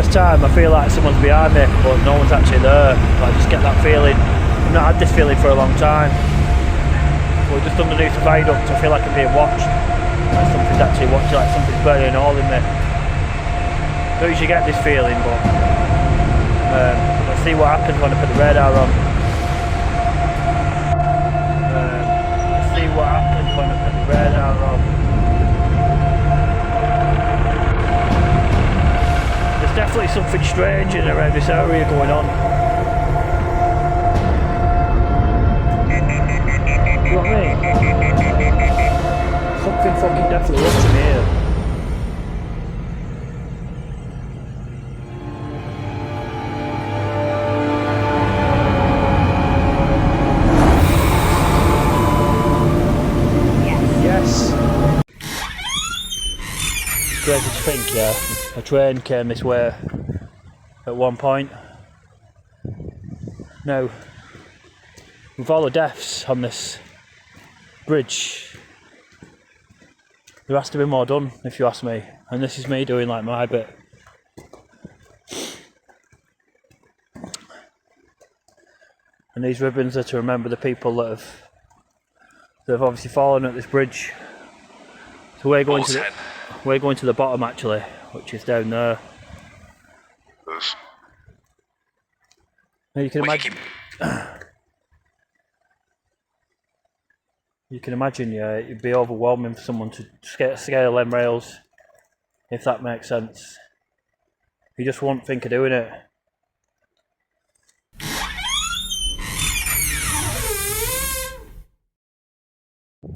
first time I feel like someone's behind me, but no one's actually there. I just get that feeling. I've not had this feeling for a long time. But just underneath the viaduct, I feel like I'm being watched. Like something's actually watching, like something's burning a hole in me. Don't usually get this feeling, but let's see what happens when I put the radar on. Let's see what happens when I put the radar on. There's definitely something strange in around this area going on. You know what I mean? Something fucking definitely watching me here. Crazy to think, yeah, a train came this way at one point. Now, with all the deaths on this bridge, there has to be more done, if you ask me, and this is me doing like my bit. And these ribbons are to remember the people that have obviously fallen at this bridge. So we're going to the bottom actually, which is down there. Now you can imagine. You can imagine, yeah, it'd be overwhelming for someone to scale them rails, if that makes sense. You just won't think of doing it.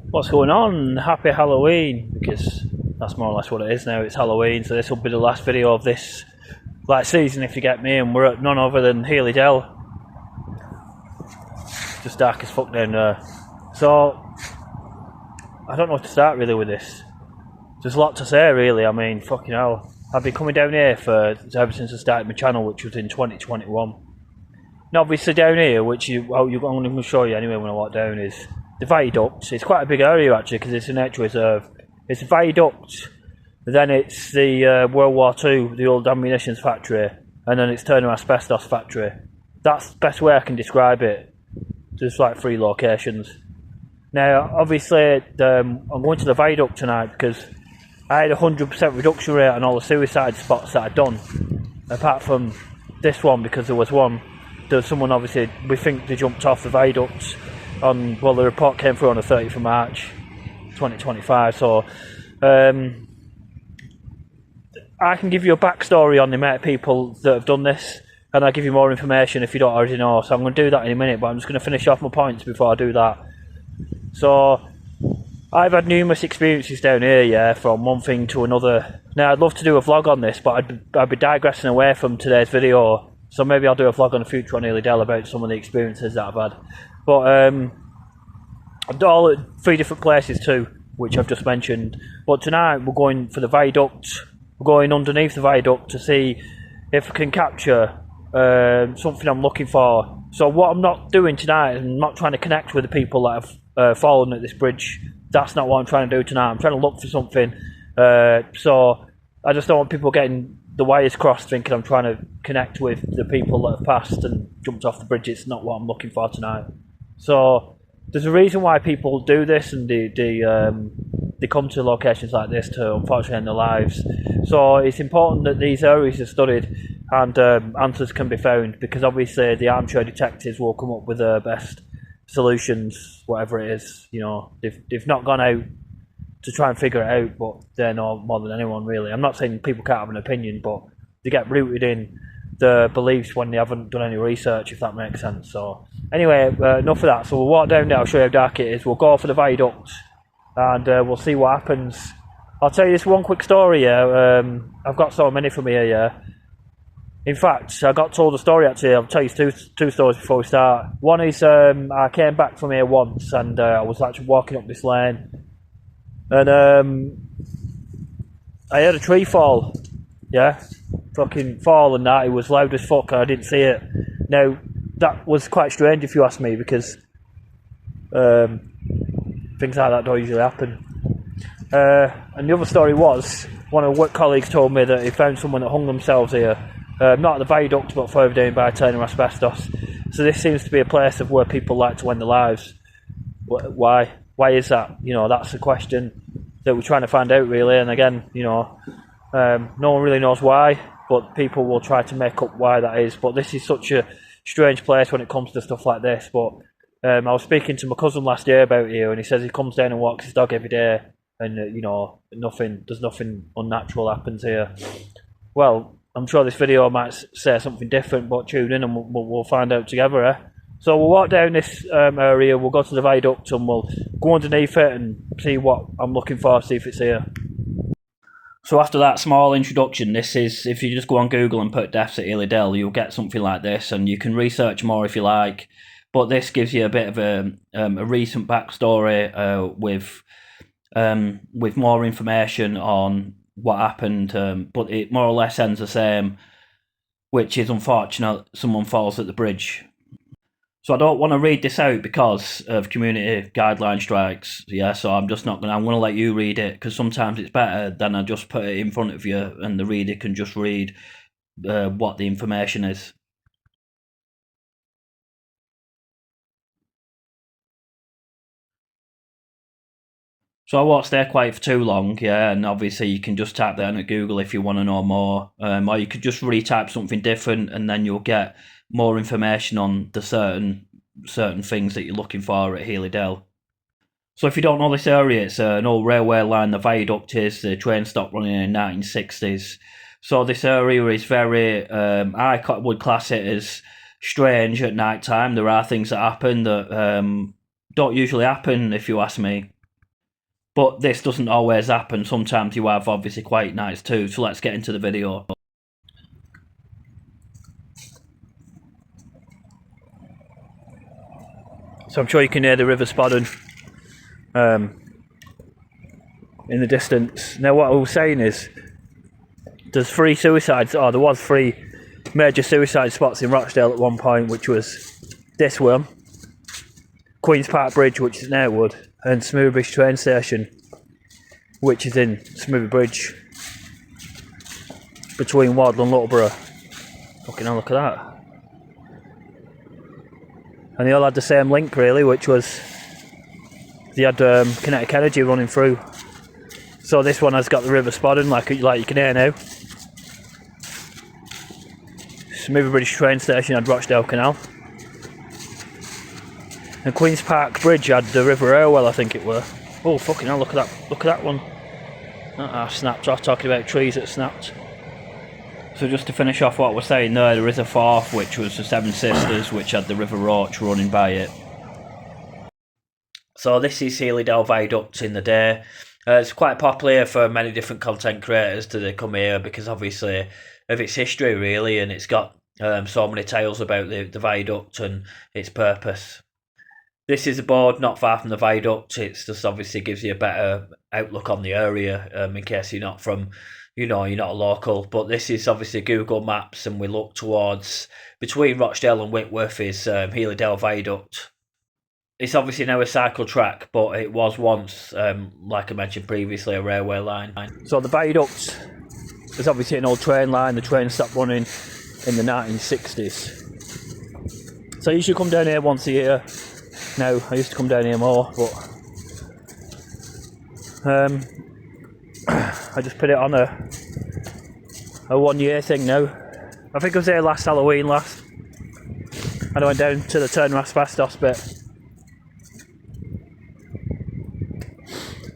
What's going on? Happy Halloween, because that's more or less what it is now. It's Halloween, so this will be the last video of this season, if you get me, and we're at none other than Healey Dell. Just dark as fuck down there. So I don't know what to start really with this. There's a lot to say really. I mean, fucking hell. I've been coming down here ever since I started my channel, which was in 2021. Now obviously down here, which I'm going to show you anyway when I walk down, is the Viaduct. It's quite a big area actually, because it's a nature reserve. It's a Viaduct, then it's the World War II, the old ammunitions factory, and then it's Turner Asbestos factory. That's the best way I can describe it. Just like 3 locations. Now, obviously, I'm going to the Viaduct tonight because I had a 100% reduction rate on all the suicide spots that I'd done. Apart from this one, because there was one. There was someone, obviously, we think they jumped off the Viaduct on, well, the report came through on the 30th of March, 2025. So, I can give you a backstory on the amount of people that have done this, and I'll give you more information if you don't already know. So I'm going to do that in a minute, but I'm just going to finish off my points before I do that. So, I've had numerous experiences down here, yeah, from one thing to another. Now, I'd love to do a vlog on this, but I'd be digressing away from today's video. So maybe I'll do a vlog on the future on Healey Dell about some of the experiences that I've had. But I've done all at 3 different places too, which I've just mentioned. But tonight we're going for the Viaduct. We're going underneath the Viaduct to see if I can capture something I'm looking for. So what I'm not doing tonight, I'm not trying to connect with the people that have fallen at this bridge. That's not what I'm trying to do tonight. I'm trying to look for something. So I just don't want people getting the wires crossed thinking I'm trying to connect with the people that have passed and jumped off the bridge. It's not what I'm looking for tonight. So there's a reason why people do this, and they come to locations like this to unfortunately end their lives. So it's important that these areas are studied and answers can be found, because obviously the armchair detectives will come up with their best solutions, whatever it is. You know, they've not gone out to try and figure it out, but they know more than anyone really. I'm not saying people can't have an opinion, but they get rooted in the beliefs when they haven't done any research, if that makes sense. So anyway, enough of that. So we'll walk down there, I'll show you how dark it is. We'll go for the Viaduct and we'll see what happens. I'll tell you this one quick story here. I've got so many from here, yeah. In fact, I got told a story actually. I'll tell you two stories before we start. One is I came back from here once, and I was actually walking up this lane, and I heard a tree fall. Yeah, fucking fall, and that it was loud as fuck, and I didn't see it. Now that was quite strange if you ask me, because things like that don't usually happen. And the other story was, one of the work colleagues told me that he found someone that hung themselves here. not at the Viaduct, but further down by Turner Asbestos. So this seems to be a place of where people like to end their lives. Why? Why is that? You know, that's the question that we're trying to find out, really. And again, you know, no one really knows why, but people will try to make up why that is. But this is such a strange place when it comes to stuff like this. But I was speaking to my cousin last year about here, and he says he comes down and walks his dog every day, and you know, there's nothing unnatural happens here. Well, I'm sure this video might say something different, but tune in and we'll find out together, eh? So we'll walk down this area, we'll go to the Viaduct and we'll go underneath it and see what I'm looking for, see if it's here. So after that small introduction, this is, if you just go on Google and put deaths at Healey Dell, you'll get something like this, and you can research more if you like. But this gives you a bit of a recent backstory with more information on what happened, but it more or less ends the same, which is unfortunate. Someone falls at the bridge. So I don't want to read this out because of community guideline strikes. Yeah, so I'm going to let you read it, because sometimes it's better than I just put it in front of you and the reader can just read what the information is. So I won't stay quiet for too long, yeah, and obviously you can just type that in at Google if you want to know more, or you could just retype something different and then you'll get more information on the certain things that you're looking for at Healey Dell. So if you don't know this area, it's an old railway line. The Viaduct is, the train stopped running in the 1960s. So this area is very, I would class it as strange at night time. There are things that happen that don't usually happen, if you ask me. But this doesn't always happen. Sometimes you have obviously quiet nights too. So let's get into the video. So I'm sure you can hear the River Spodden in the distance. Now what I was saying is, there's 3 suicides, or there was 3 major suicide spots in Rochdale at one point, which was this one, Queen's Park Bridge, which is in Airwood, and Smoothie Bridge train station, which is in Smoothie Bridge, between Wardle and Loughborough. Fucking hell, look at that. And they all had the same link, really, which was they had kinetic energy running through. So this one has got the River Spodden, like you can hear now. Smoothie Bridge train station had Rochdale Canal. And Queen's Park Bridge had the River Irwell, I think it were. Oh, fucking hell, look at that. Look at that one. That snapped off, talking about trees that snapped. So just to finish off what we're saying there is a 4th, which was the Seven Sisters, which had the River Roach running by it. So this is Healey Dell Viaduct in the day. It's quite popular for many different content creators to come here because obviously of its history, really, and it's got so many tales about the viaduct and its purpose. This is a board not far from the viaduct. It's just obviously gives you a better outlook on the area in case you're not from, you're not a local. But this is obviously Google Maps, and we look towards between Rochdale and Whitworth is Healey Dell Viaduct. It's obviously now a cycle track, but it was once, like I mentioned previously, a railway line. So the viaduct is obviously an old train line. The train stopped running in the 1960s. So you should come down here once a year. Now, I used to come down here more, but I just put it on a 1-year thing now. I think I was here last Halloween and I went down to the Turner Asbestos bit.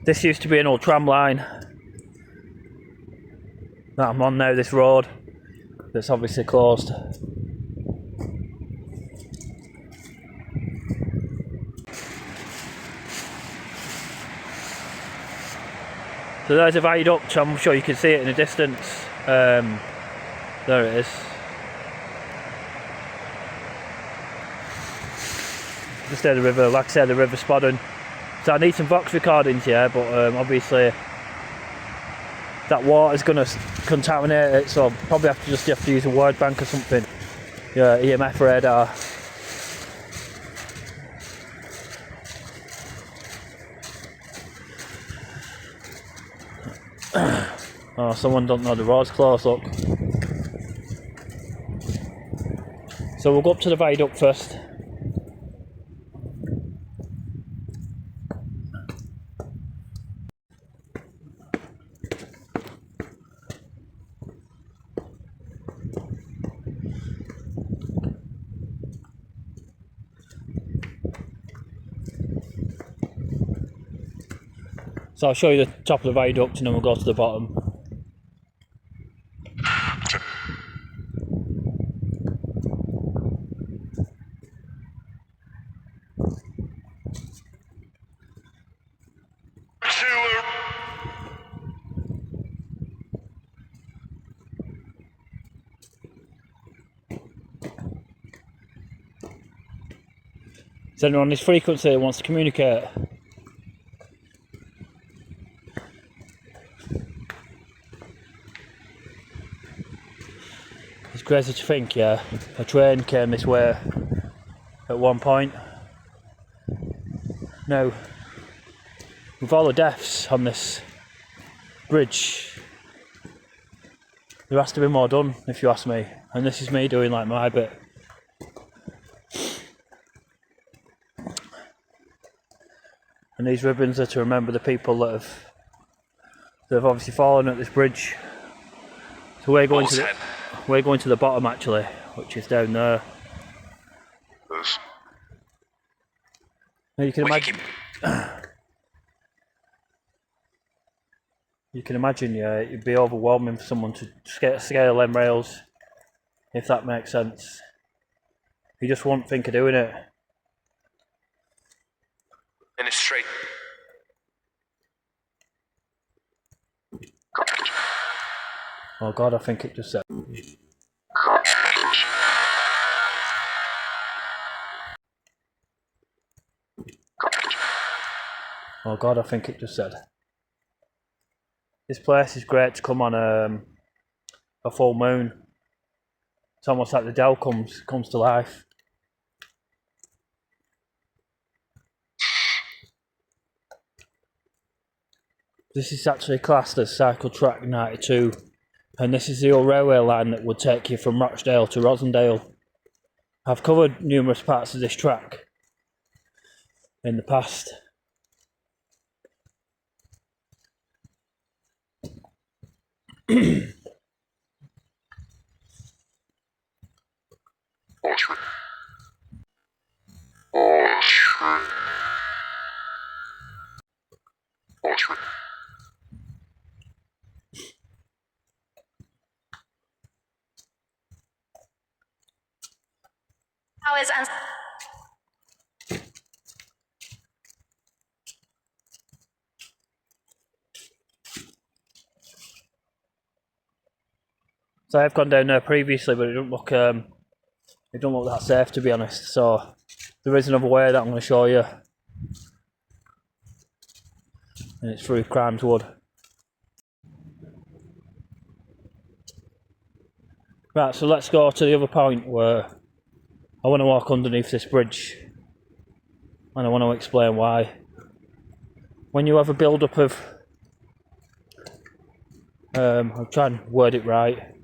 This used to be an old tram line that I'm on now, this road that's obviously closed. So there's a viaduct, I'm sure you can see it in the distance. There it is. Just there the river, like I said, the River Spodden. So I need some box recordings here, but obviously that water's going to contaminate it, so I'll probably have to use a word bank or something. Yeah, EMF radar. Oh, someone don't know the road's close, look. So we'll go up to the viaduct first. So I'll show you the top of the viaduct and then we'll go to the bottom. Is anyone on this frequency that wants to communicate? It's crazy to think, yeah, a train came this way at one point. Now, with all the deaths on this bridge, there has to be more done, if you ask me. And this is me doing like my bit. And these ribbons are to remember the people that have obviously fallen at this bridge. So we're going to the bottom actually, which is down there. Now you can imagine. You can imagine, yeah, it'd be overwhelming for someone to scale them rails, if that makes sense. You just won't think of doing it. And it's straight. Oh God, I think it just said. Oh God, I think it just said. This place is great to come on a full moon. It's almost like the Dell comes to life. This is actually classed as cycle track 92, and this is the old railway line that would take you from Rochdale to Rosendale. I've covered numerous parts of this track in the past. So I've gone down there previously, but it don't look that safe, to be honest. So there is another way that I'm going to show you, and it's through Crimes Wood. Right, so let's go to the other point where I want to walk underneath this bridge, and I want to explain why. When you have a build-up of, I'll try and word it right.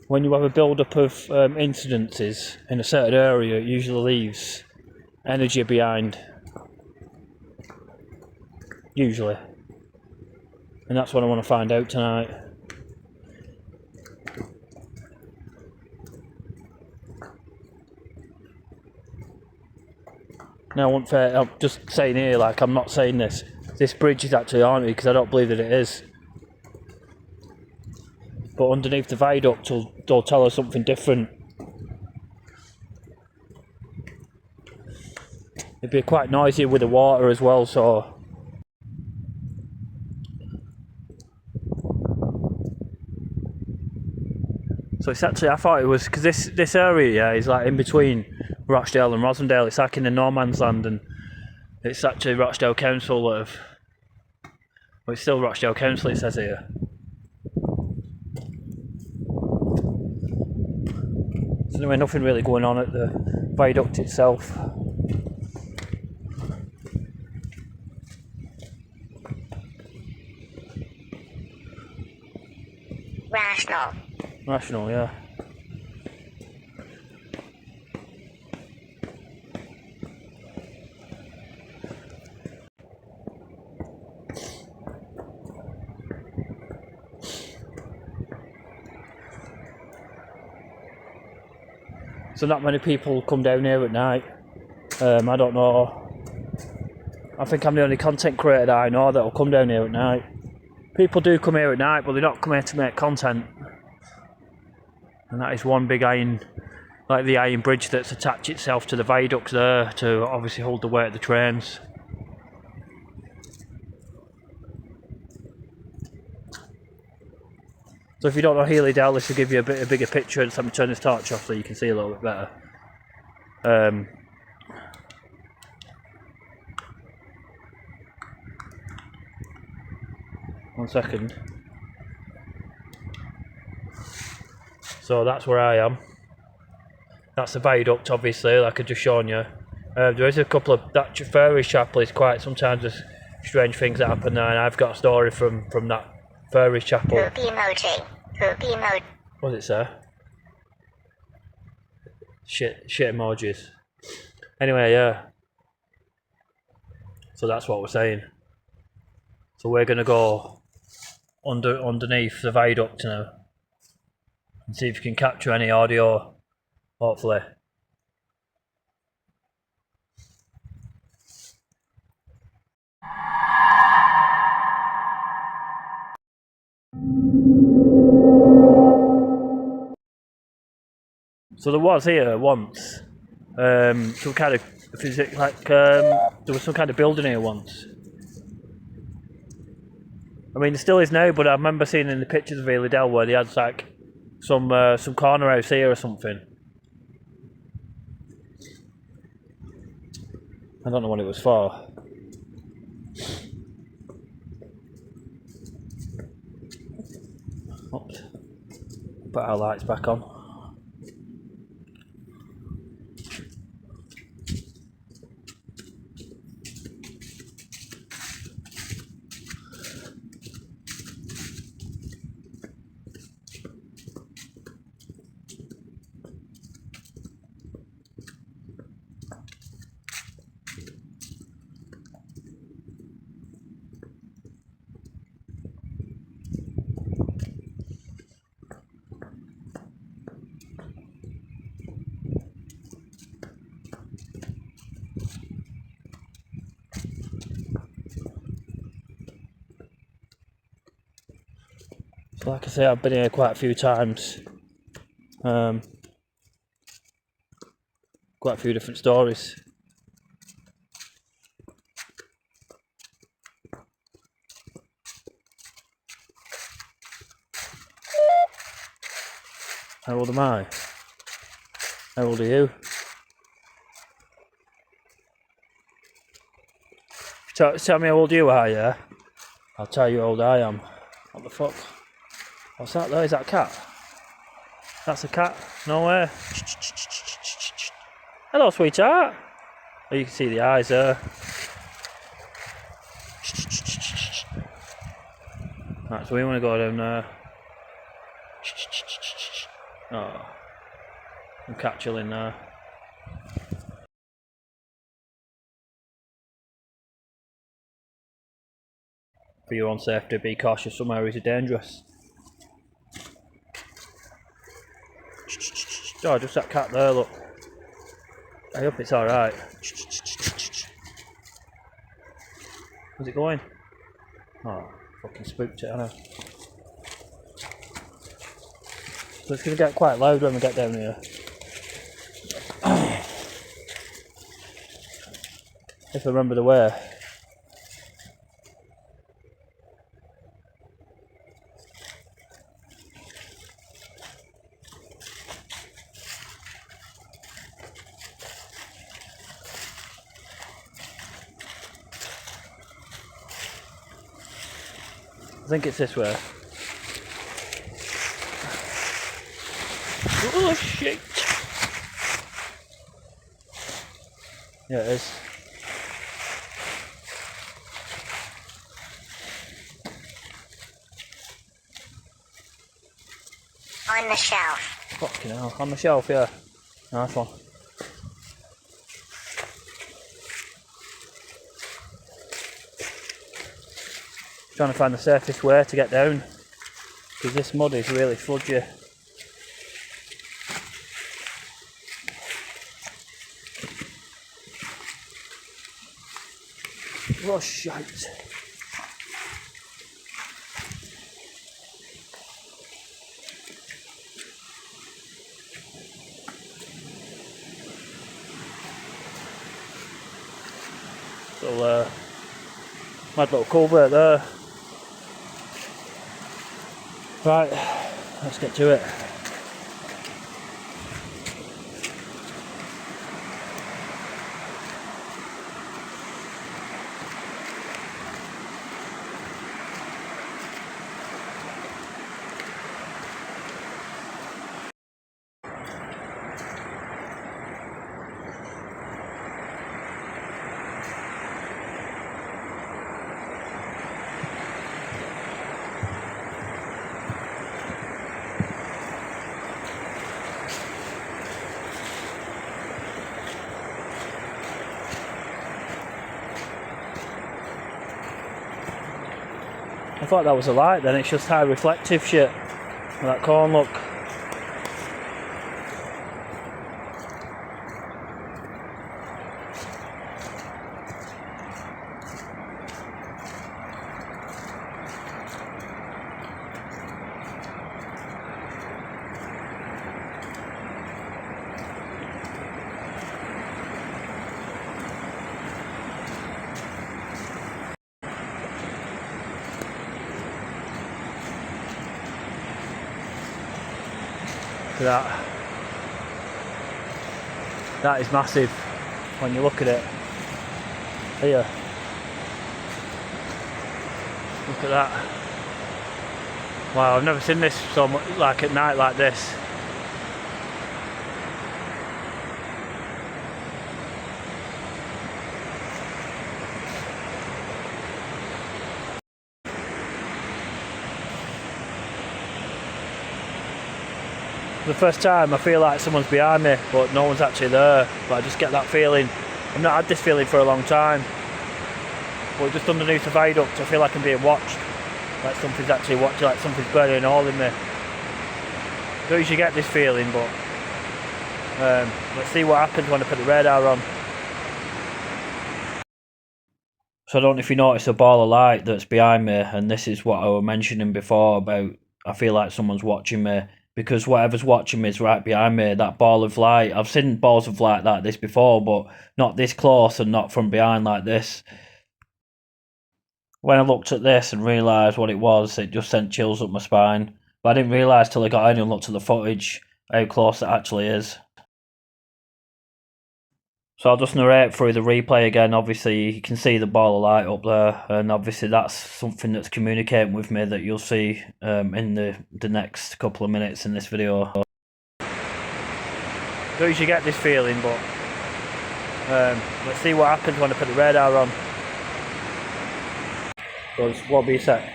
When you have a build-up of incidences in a certain area, it usually leaves energy behind. Usually. And that's what I want to find out tonight. Now, I'm just saying here, like, I'm not saying this bridge is actually haunted, because I don't believe that it is. But underneath the viaduct, they'll tell us something different. It'd be quite noisy with the water as well, so. So it's actually, I thought it was, because this area is like in between Rochdale and Rosendale. It's like in the no man's land, and it's actually Rochdale Council that have, well, it's still Rochdale Council, it says here. So anyway, nothing really going on at the viaduct itself. Rational. Rational, yeah. So not many people come down here at night. I don't know. I think I'm the only content creator that I know that will come down here at night. People do come here at night, but they're not coming here to make content. And that is one big iron, like the iron bridge that's attached itself to the viaduct there to obviously hold the weight of the trains. So if you don't know Healey Dell, this will give you a bigger picture. Just let me turn this torch off so you can see a little bit better. 1 second. So that's where I am. That's the viaduct, obviously, like I just shown you. There is a couple of that Fairies Chapel is quite. Sometimes there's strange things that happen there, and I've got a story from that Fairies Chapel. Poopy emoji. Poopy emoji. What does it say? Shit emojis. Anyway, yeah. So that's what we're saying. So we're gonna go underneath the viaduct now and see if you can capture any audio. Hopefully. So there was here once some kind of there was some kind of building here once. I mean, there still is now, but I remember seeing in the pictures of Healey Dell where they had like some corner house here or something. I don't know what it was for. Oops. Put our lights back on. So like I say, I've been here quite a few times. Quite a few different stories. How old am I? How old are you? Tell me how old you are, yeah? I'll tell you how old I am. What the fuck? What's that there? Is that a cat? That's a cat? No way. Hello, sweetheart. Oh, you can see the eyes there. Right, so we want to go down there. Oh, and cat chilling there. For your own safety, be cautious. Some areas are dangerous. Oh, just that cat there, look. I hope it's alright. Where's it going? Oh, fucking spooked it, hasn't it? So it's going to get quite loud when we get down here. If I remember the way. I think it's this way. Oh shit! Yeah, it is. On the shelf. Fucking hell. On the shelf, yeah. Nice one. Trying to find the safest way to get down, because this mud is really sludgy. Oh shite. So mad little culvert there. Right, let's get to it. I thought that was a light, then it's just high reflective shit. That corn look. That is massive when you look at it. Here, look at that. Wow, I've never seen this so much, like at night like this. For the first time I feel like someone's behind me, but no one's actually there. But I just get that feeling. I've not had this feeling for a long time. But just underneath the viaduct I feel like I'm being watched. Like something's actually watching, like something's burning a hole in me. I don't usually get this feeling, but let's see what happens when I put the radar on. So I don't know if you noticed a ball of light that's behind me, and this is what I was mentioning before about I feel like someone's watching me. Because whatever's watching me is right behind me, that ball of light. I've seen balls of light like this before, but not this close and not from behind like this. When I looked at this and realised what it was, it just sent chills up my spine. But I didn't realise till I got in and looked at the footage how close it actually is. So I'll just narrate through the replay again. Obviously you can see the ball of light up there, and obviously that's something that's communicating with me that you'll see in the next couple of minutes in this video. I don't usually get this feeling, but let's see what happens when I put the radar on. So just what be a sec.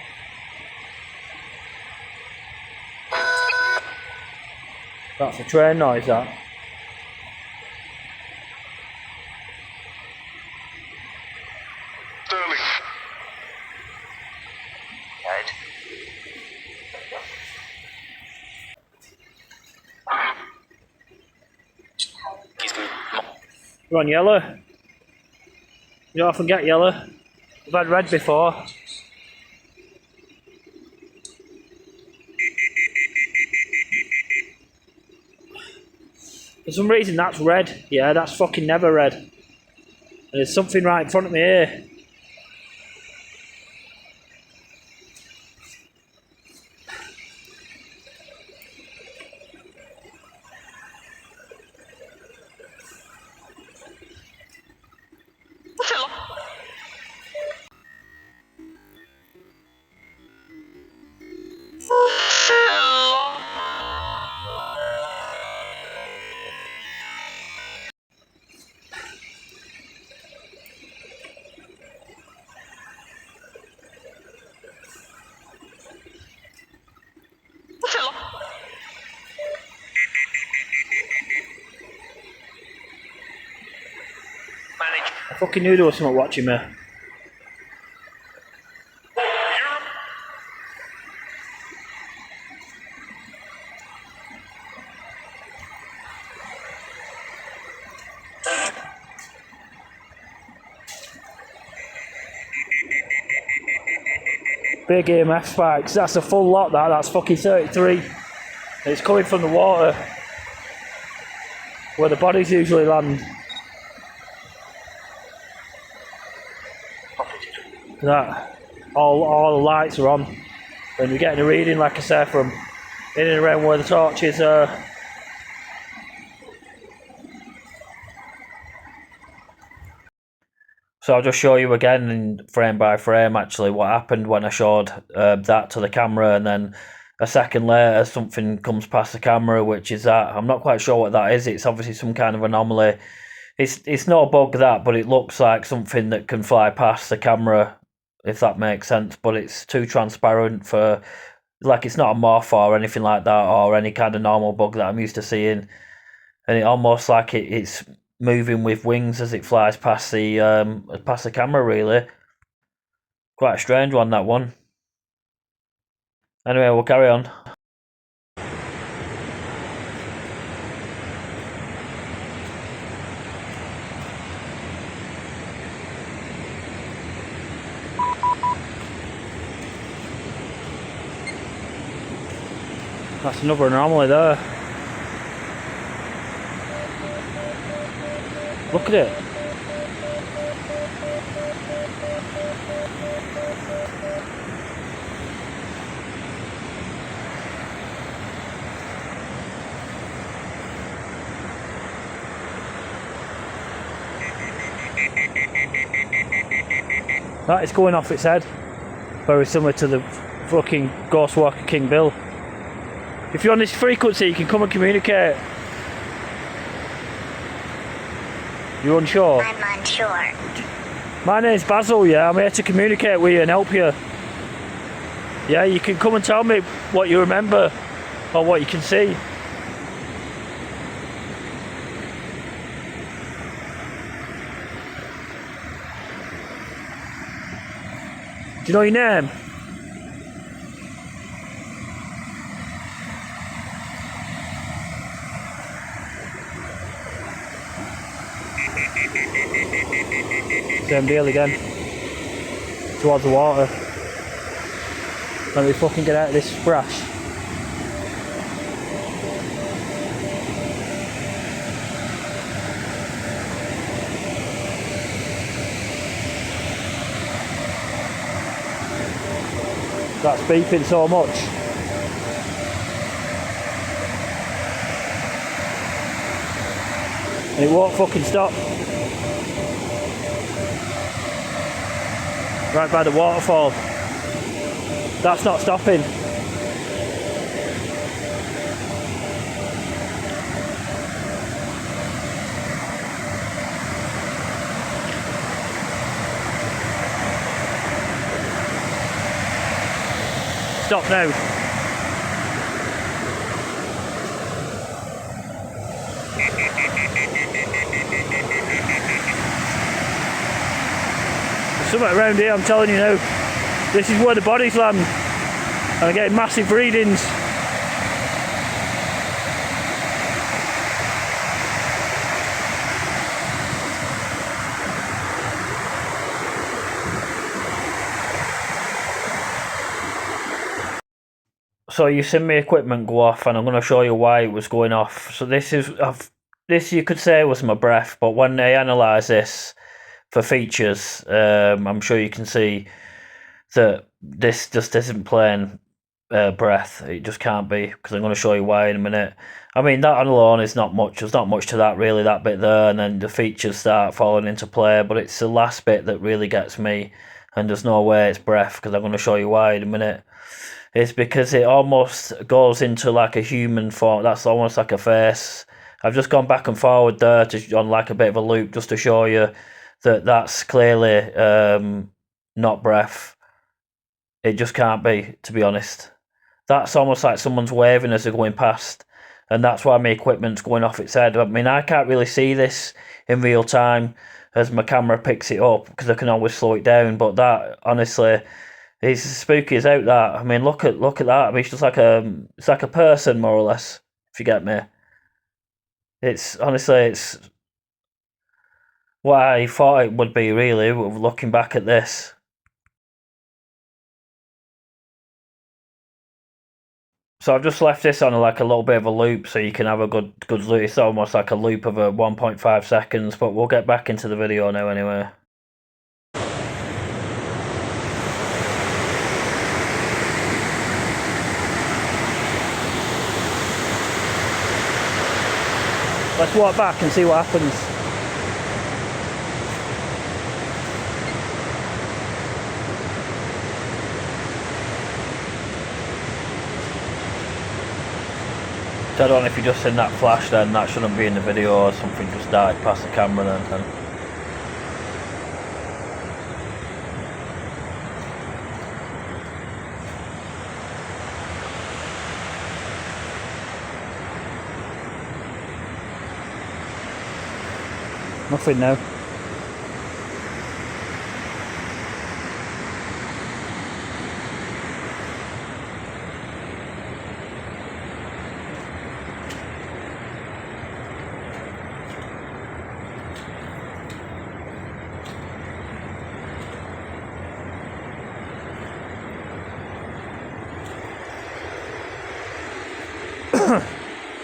That's a train noise, that. You're on yellow. You don't often get yellow. I've had red before. For some reason that's red. Yeah, that's fucking never red. And there's something right in front of me here. I fucking knew there was someone watching me. Big EMF spikes. That's a full lot, that's fucking 33. It's coming from the water, where the bodies usually land. That all the lights are on, and we're getting a reading, like I said, from in and around where the torches are. So I'll just show you again, in frame by frame, actually what happened when I showed that to the camera, and then a second later something comes past the camera, which is that. I'm not quite sure what that is. It's obviously some kind of anomaly. It's no bug, that, but it looks like something that can fly past the camera, if that makes sense, but it's too transparent for, like, it's not a morph or anything like that, or any kind of normal bug that I'm used to seeing, and it almost like it's moving with wings as it flies past the camera, really. Quite a strange one, that one. Anyway, we'll carry on. That's another anomaly there. Look at it. That is going off its head. Very similar to the fucking Ghost Walker King Bill. If you're on this frequency, you can come and communicate. You're unsure? I'm unsure. My name's Basil, yeah. I'm here to communicate with you and help you. Yeah, you can come and tell me what you remember or what you can see. Do you know your name? Same deal again. Towards the water. Let me fucking get out of this sprash. That's beeping so much. And it won't fucking stop. Right by the waterfall. That's not stopping. Stop now. There's something around here, I'm telling you now. This is where the bodies land. And I'm getting massive readings. So you've seen my equipment go off, and I'm going to show you why it was going off. So this you could say was my breath, but when they analyse this for features, I'm sure you can see that this just isn't plain breath. It just can't be, because I'm going to show you why in a minute. I mean, that alone is not much. There's not much to that, really, that bit there, and then the features start falling into play, but it's the last bit that really gets me, and there's no way it's breath, because I'm going to show you why in a minute. It's because it almost goes into like a human form. That's almost like a face. I've just gone back and forward there on like a bit of a loop, just to show you that that's clearly not breath. It just can't be, to be honest. That's almost like someone's waving as they're going past, and that's why my equipment's going off its head. I mean, I can't really see this in real time as my camera picks it up, because I can always slow it down, but that, honestly, it's as spooky as out, that. I mean, look at that. I mean, it's just like a person, more or less, if you get me. It's what I thought it would be, really, looking back at this. So I've just left this on like a little bit of a loop so you can have a good loop. It's almost like a loop of a 1.5 seconds, but we'll get back into the video now anyway. Let's walk back and see what happens. So I don't know if you just seen that flash then, that shouldn't be in the video, or something just died past the camera then. Nothing now.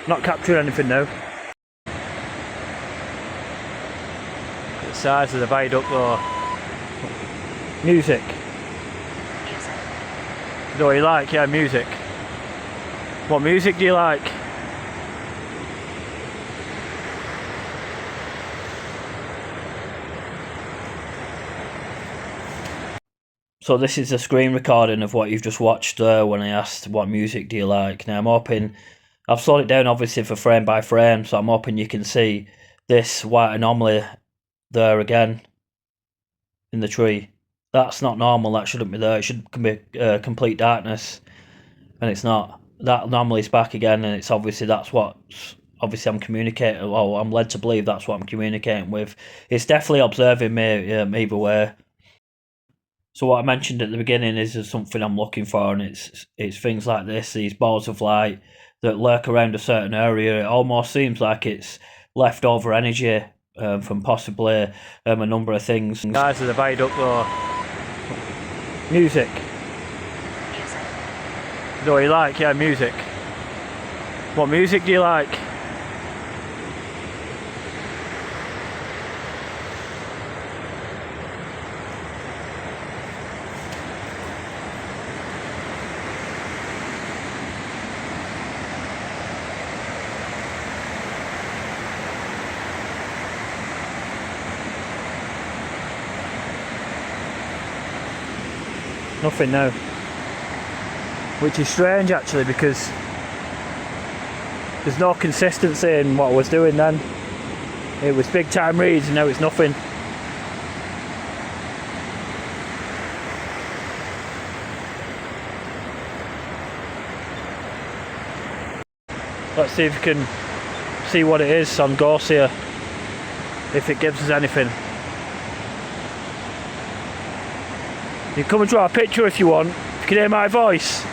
Not capturing anything now. The size of the viaduct though. Music. Is that what you like? Yeah, music. What music do you like? So this is a screen recording of what you've just watched there when I asked what music do you like. Now I'm hoping, I've slowed it down obviously for frame by frame, so I'm hoping you can see this white anomaly there again in the tree. That's not normal, that shouldn't be there, it should be complete darkness, and it's not. That anomaly's back again, and it's obviously, that's what obviously I'm communicating, well, I'm led to believe that's what I'm communicating with. It's definitely observing me either way. So what I mentioned at the beginning is something I'm looking for, and it's things like this, these balls of light that lurk around a certain area. It almost seems like it's leftover energy from possibly a number of things. Guys of the viaduct though. Music. Is that what you like? Yeah, music. What music do you like? Nothing now, which is strange actually, because there's no consistency in what I was doing then. It was big time reads and now it's nothing. Let's see if we can see what it is on Garcia, if it gives us anything. You can come and draw a picture if you want. If you can hear my voice,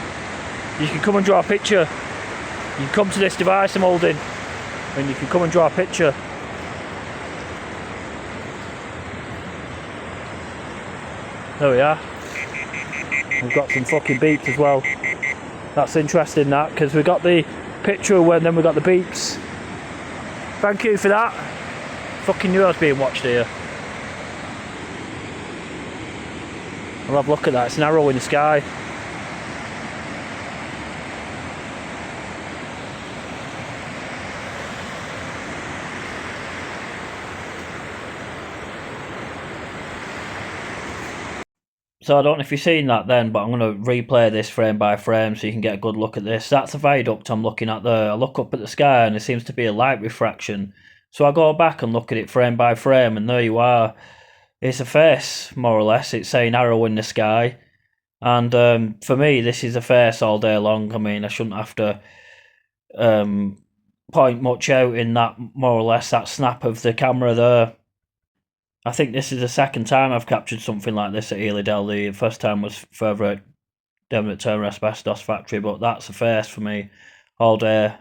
you can come and draw a picture. You can come to this device I'm holding and you can come and draw a picture. There we are. We've got some fucking beeps as well. That's interesting, that, because we got the picture and then we got the beeps. Thank you for that. Fucking knew I was being watched here. I'll have a look at that, it's an arrow in the sky. So I don't know if you've seen that then, but I'm going to replay this frame by frame so you can get a good look at this. That's a viaduct I'm looking at there. I look up at the sky and there seems to be a light refraction. So I go back and look at it frame by frame, and there you are. It's a face, more or less. It's saying arrow in the sky. And for me, this is a face all day long. I mean, I shouldn't have to point much out in that, more or less, that snap of the camera there. I think this is the second time I've captured something like this at Healey Dell. The first time was further down at Turner Asbestos Factory, but that's a face for me all day.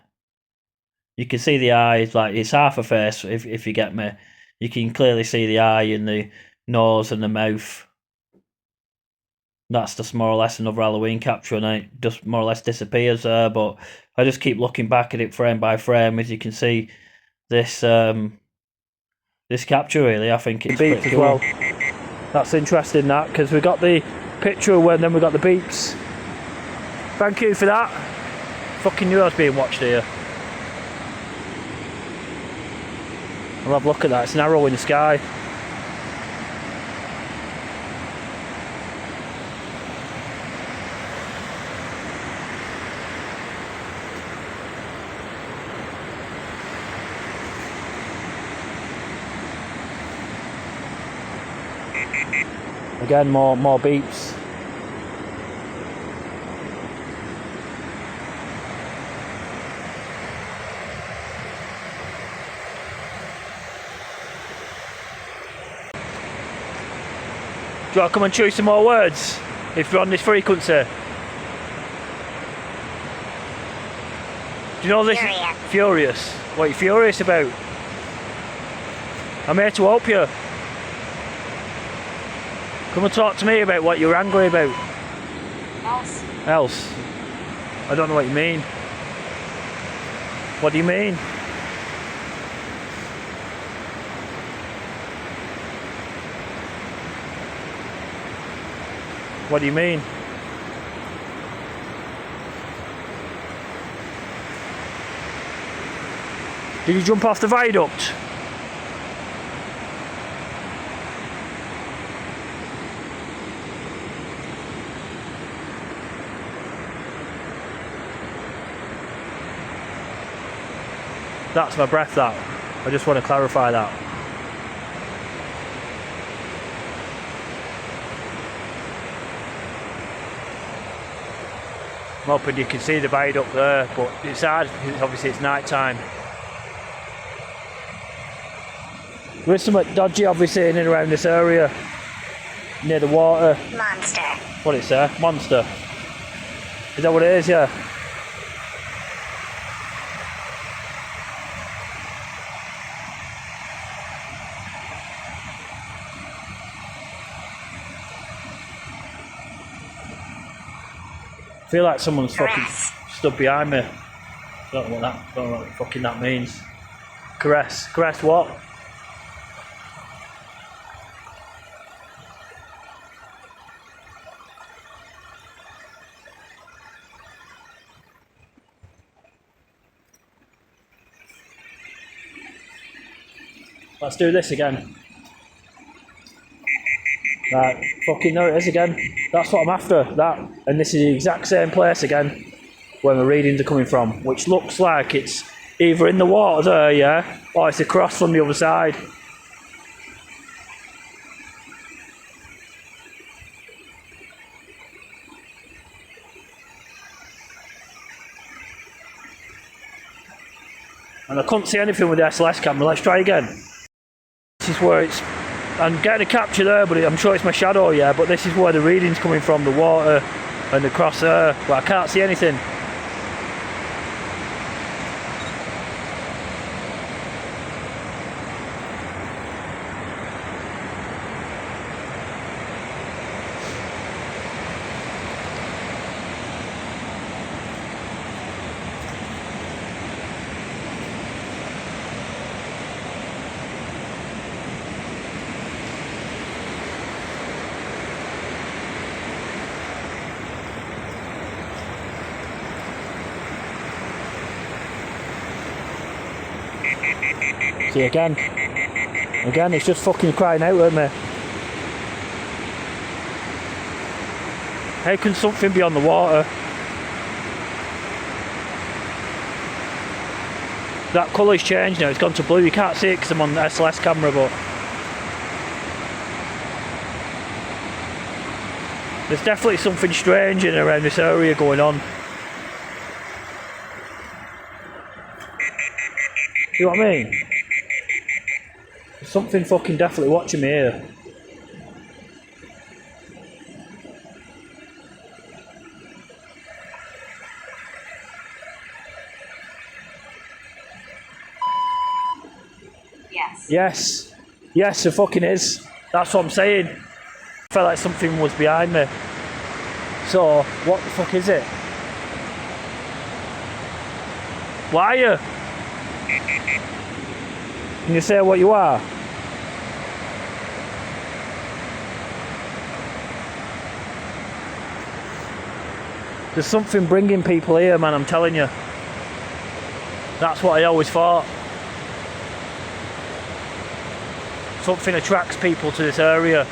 You can see the eyes, like it's half a face, if you get me. You can clearly see the eye and the nose and the mouth. that's just more or less another Halloween capture, and it just more or less disappears there. But I just keep looking back at it frame by frame, as you can see. This this capture, really, I think it's beeps as well. That's interesting, that, because we got the picture when then we got the beeps. Thank you for that. Fucking knew I was being watched here. I'll have a look at that. It's an arrow in the sky. Again, more beeps. Do you want to come and choose some more words if you're on this frequency? Do you know this? Furious. What are you furious about? I'm here to help you. Come and talk to me about what you're angry about. Else. I don't know what you mean. What do you mean? What do you mean? Did you jump off the viaduct? That's my breath, that. I just want to clarify that. I'm hoping you can see the viaduct there, but it's hard because obviously it's night time. There is something dodgy obviously in and around this area, near the water. Monster. What it's there? Monster. Is that what it is? Yeah. I feel like someone's fucking stood behind me. Don't know what fucking that means. Caress. Caress what? Let's do this again. Right, fucking there it is again. That's what I'm after, that. And this is the exact same place again, where my readings are coming from, which looks like it's either in the water there, yeah, or it's across from the other side. And I couldn't see anything with the SLS camera. Let's try again. This is where it's... I'm getting a capture there, but I'm sure it's my shadow, yeah, but this is where the reading's coming from, the water and across there, but I can't see anything. See again, it's just fucking crying out at me. How can something be on the water? That colour's changed now, it's gone to blue. You can't see it because I'm on the SLS camera, but there's definitely something strange in around this area going on. You know what I mean? There's something fucking definitely watching me here. Yes. Yes, it fucking is. That's what I'm saying. I felt like something was behind me. So, what the fuck is it? Why are you? Can you say what you are? There's something bringing people here, man, I'm telling you. That's what I always thought. Something attracts people to this area.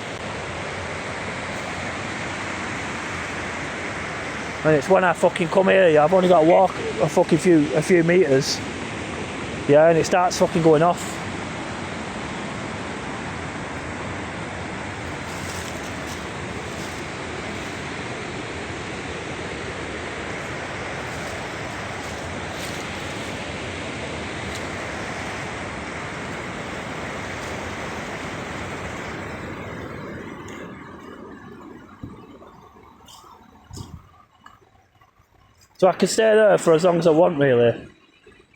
And it's when I fucking come here, I've only got to walk a few metres. Yeah, and it starts fucking going off. So I can stay there for as long as I want, really.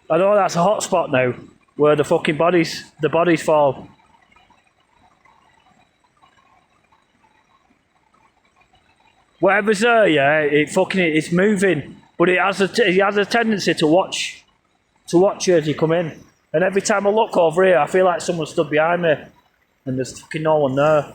I know that's a hot spot now, where the fucking bodies fall. Whatever's there, yeah, it's moving, but it has a tendency to watch you as you come in. And every time I look over here, I feel like someone stood behind me, and there's fucking no one there.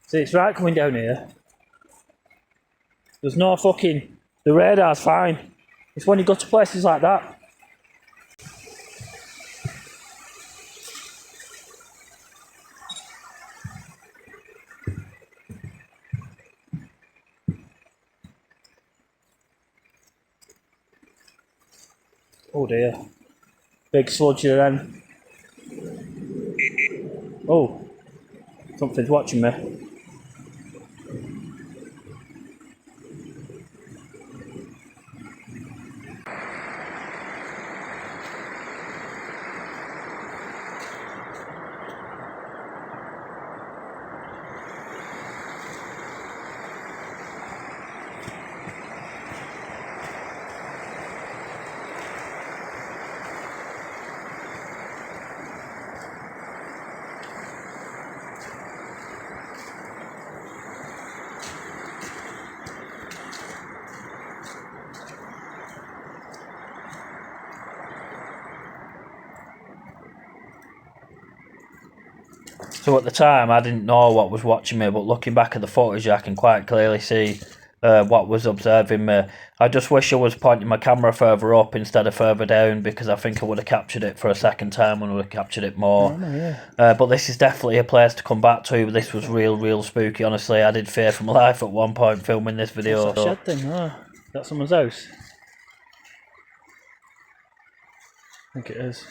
See, it's right coming down here. There's no fucking... The radar's fine. It's when you go to places like that. Oh dear. Big sludge here then. Oh. Something's watching me. So at the time, I didn't know what was watching me, but looking back at the footage, I can quite clearly see what was observing me. I just wish I was pointing my camera further up instead of further down, because I think I would have captured it for a second time and would have captured it more. But this is definitely a place to come back to. This was real spooky, honestly. I did fear for my life at one point filming this video. What's that shed thing? Oh, That's someone's house. I think it is.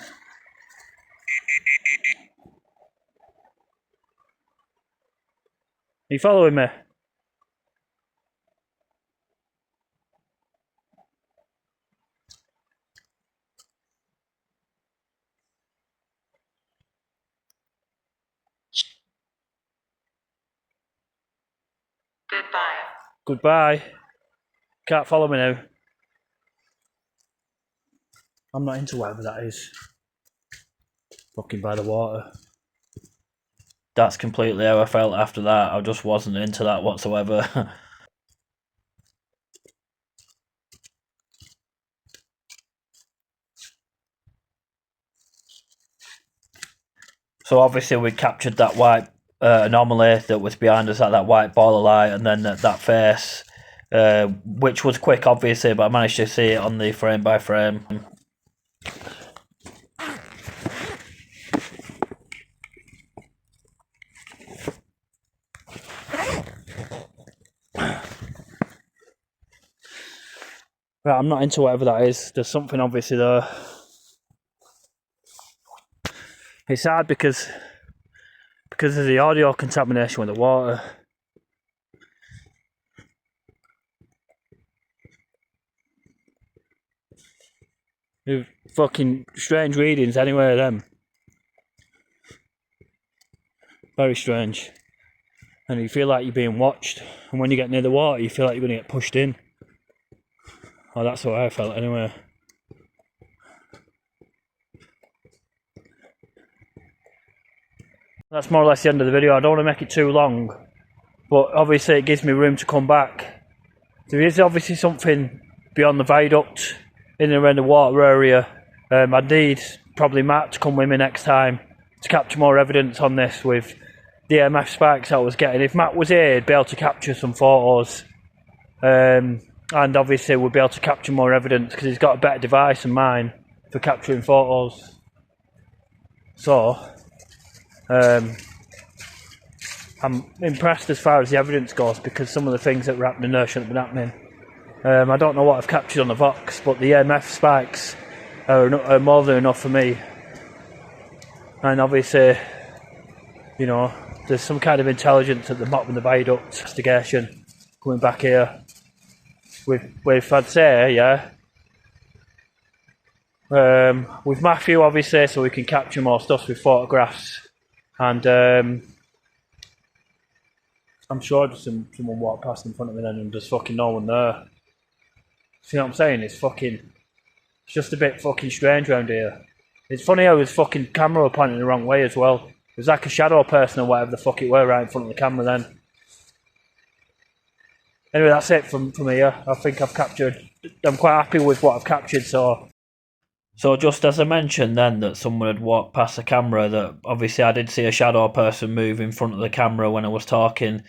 Are you following me? Goodbye. Can't follow me now. I'm not into whatever that is. Fucking by the water. That's completely how I felt after that. I just wasn't into that whatsoever. So obviously we captured that white anomaly that was behind us at that white ball of light, and then that face, which was quick obviously, but I managed to see it on the frame by frame. Right, I'm not into whatever that is. There's something obviously there. It's hard because because of the audio contamination with the water. They're fucking strange readings anyway, them. Very strange. And you feel like you're being watched. And when you get near the water, you feel like you're going to get pushed in. Oh, that's what I felt anyway. That's more or less the end of the video. I don't want to make it too long, but obviously it gives me room to come back. There is obviously something beyond the viaduct in and around the water area. I need probably Matt to come with me next time to capture more evidence on this with the EMF spikes I was getting. If Matt was here, he'd be able to capture some photos. And obviously we'll be able to capture more evidence because he's got a better device than mine for capturing photos. So, I'm impressed as far as the evidence goes because some of the things that were happening there shouldn't have been happening. I don't know what I've captured on the Vox, but the EMF spikes are more than enough for me. And obviously, you know, there's some kind of intelligence at the bottom of the viaduct investigation coming back here. With I'd say, yeah. With Matthew, obviously, so we can capture more stuff with photographs. And I'm sure just someone walked past in front of me then and there's fucking no one there. See what I'm saying? It's just a bit fucking strange around here. It's funny how his fucking camera was pointing the wrong way as well. It was like a shadow person or whatever the fuck it were right in front of the camera then. Anyway, that's it from here. I think I've captured... I'm quite happy with what I've captured, so... So just as I mentioned then that someone had walked past the camera, that obviously I did see a shadow person move in front of the camera when I was talking.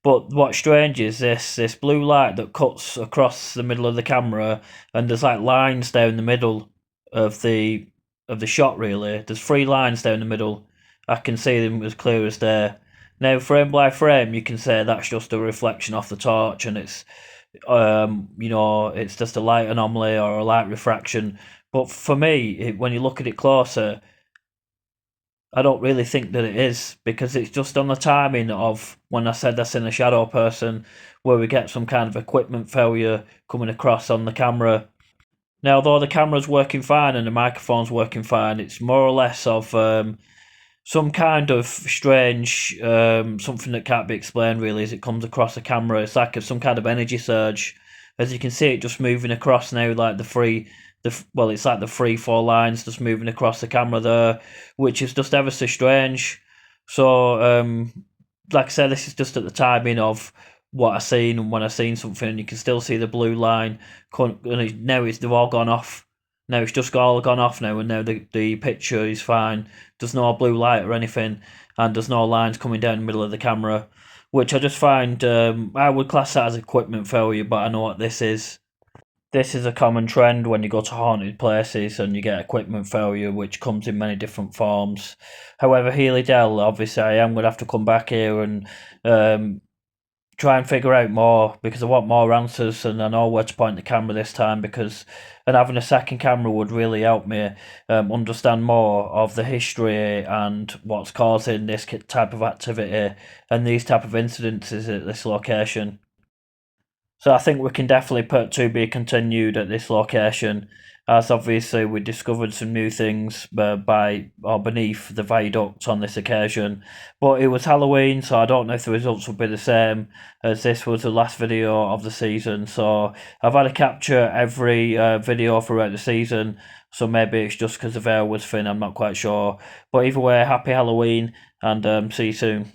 But what's strange is this blue light that cuts across the middle of the camera, and there's like lines down the middle of the shot really. There's 3 lines down the middle. I can see them as clear as day. Now frame by frame you can say that's just a reflection off the torch and it's you know, it's just a light anomaly or a light refraction. But for me, when you look at it closer, I don't really think that it is, because it's just on the timing of when I said that's in a shadow person, where we get some kind of equipment failure coming across on the camera. Now, although the camera's working fine and the microphone's working fine, it's more or less of some kind of strange, something that can't be explained really as it comes across the camera. It's like some kind of energy surge. As you can see, it just moving across now, like it's like the 3-4 lines just moving across the camera there, which is just ever so strange. So, like I said, this is just at the timing of what I seen, and when I seen something, you can still see the blue line. And now they've all gone off. Now it's just all gone off now, and now the picture is fine. There's no blue light or anything, and there's no lines coming down the middle of the camera, which I just find, I would class that as equipment failure, but I know what this is. This is a common trend when you go to haunted places and you get equipment failure, which comes in many different forms. However, Healey Dell, obviously I am going to have to come back here and try and figure out more, because I want more answers and I know where to point the camera this time, and having a second camera would really help me understand more of the history and what's causing this type of activity and these type of incidences at this location. So I think we can definitely put to be continued at this location, as obviously we discovered some new things beneath the viaduct on this occasion. But it was Halloween, so I don't know if the results will be the same, as this was the last video of the season. So I've had to capture every video throughout the season, so maybe it's just because the veil was thin, I'm not quite sure. But either way, happy Halloween, and see you soon.